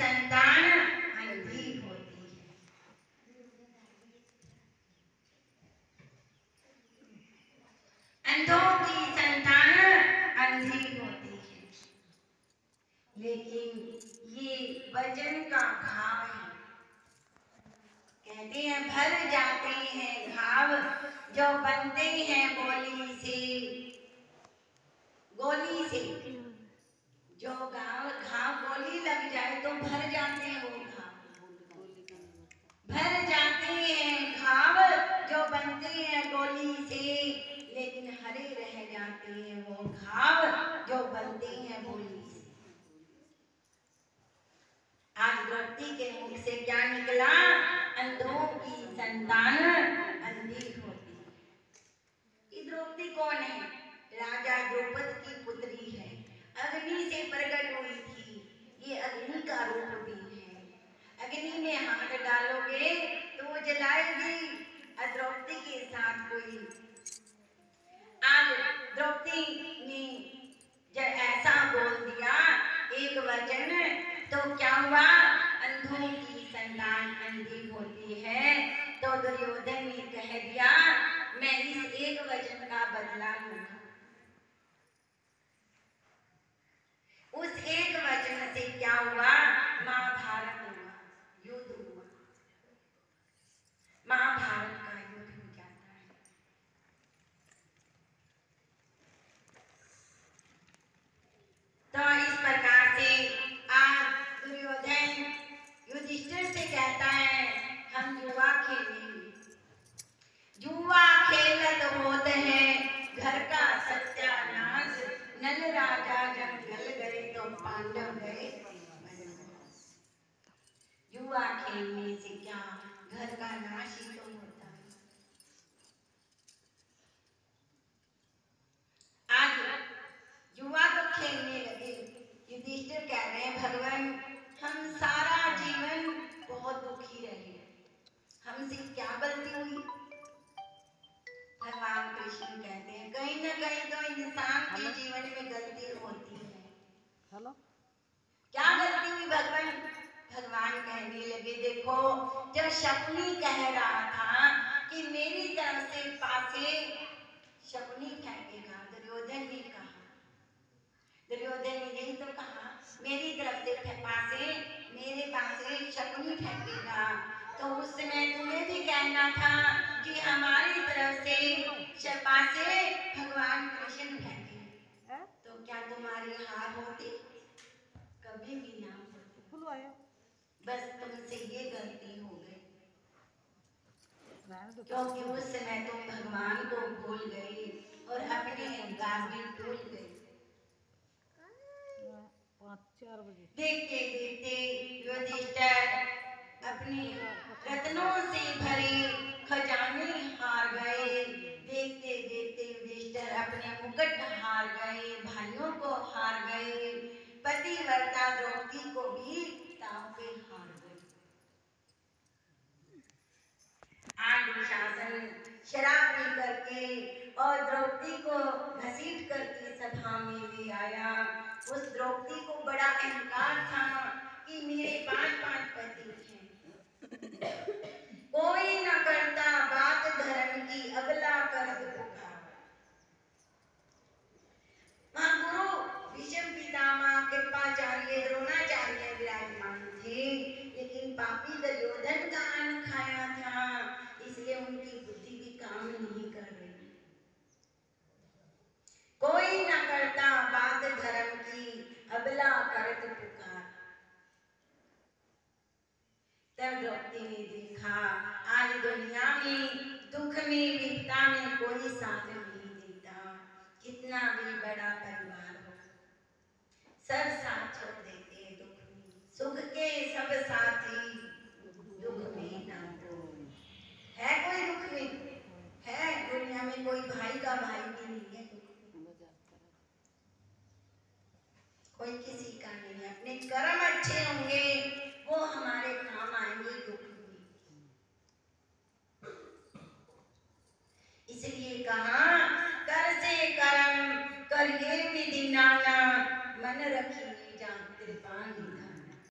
संतान अंधी होती है। अंधों की संतान अंधी होती है। लेकिन ये वचन का भाव है। कहते हैं भर जाते हैं घाव जो बनते हैं गोली से। गोली से जो घाव गोली लग जाए तो भर जाते हैं वो घाव। भर जाते हैं घाव जो बनते हैं गोली से, लेकिन हरे रह जाते हैं वो घाव जो बनते हैं गोली से। आज द्रौपदी के मुख से क्या निकला? अंधों की संतान अंधी होती है। ये द्रौपदी कौन है? राजा द्रौपद की पुत्री है। अग्नि से प्रकट हुई थी। ये अग्नि का रूप भी है। अग्नि में हाथ डालोगे तो वो जलाएगी। द्रौपदी के साथ कोई आज द्रौपदी ने जब ऐसा बोल दिया एक वचन, तो क्या हुआ? अंधों की संतान अंधी होती है। तो दुर्योधन ने कह दिया मैं इस एक वचन का बदला लूंगा। उस एक वचन से क्या हुआ? महाभारत हुआ, युद्ध हुआ। महाभारत का युद्ध हो जाता है। तो इस प्रकार से आज दुर्योधन युधिष्ठिर से कहता है हम जुआ खेलेंगे। जुआ खेलत होत है घर का सत्यानाश। नल राजा जब गल गए तो पांडव गए। जुआ खेलने से क्या घर का नाश ही तो होता है। आज जुआ तो खेलने लगे। युधिष्ठिर कह रहे हैं भगवान हम सारा जीवन बहुत दुखी रहे, हमसे क्या गलती हुई? भगवान कृष्ण कहते हैं कहीं ना कहीं तो इंसान के जीवन में गलती होती है। हेलो, क्या गलती हुई भगवान? भगवान कहने लगे देखो जब शकुनी कह रहा था कि मेरी तरफ से पासे शकुनी फेंकेगा, दुर्योधन ने कहा, दुर्योधन ने यही तो कहा मेरी तरफ से पासे मेरे पासे शकुनी फेंकेगा। तो उस समय तुम्हें भी कहना था कि हमारी तरफ से पासे भगवान कृष्ण फेंके, तो क्या तुम्हारी हार होती? कभी भी ना होती। बस तुमसे ये गलती हो गई क्योंकि उस समय तुम भगवान को भूल गए और अपने अहंकार में भूल गए। 5-4 बजे देखते देखते युधिष्ठिर अपने रत्नों से भरे खजाने हार गए। देखते देखते युधिष्ठिर अपने मुकुट हार गए, भाइयों को हार गए, पतिव्रता द्रौपदी को भी दांव पे हार गए। आज दुशासन शराब पी करके और द्रौपदी को घसीट करके सभा में ले आया। उस द्रौपदी को बड़ा अहंकार था कि मेरे 5 पति हैं, कोई न करता बात धर्म की, अबला करत पुकार। महागुरु भीष्म पितामह कृपाचार्य द्रोणाचार्य विराजमान थे, लेकिन पापी दुर्योधन का अन्न खाया था, इसलिए उनकी बुद्धि भी काम नहीं कर रही। कोई न करता बात धर्म की, अबला करत पुकार। तब द्रौपदी ने देखा आज दुनिया में दुख में विपदा में कोई साथ नहीं देता, कितना भी बड़ा परिवार हो, सब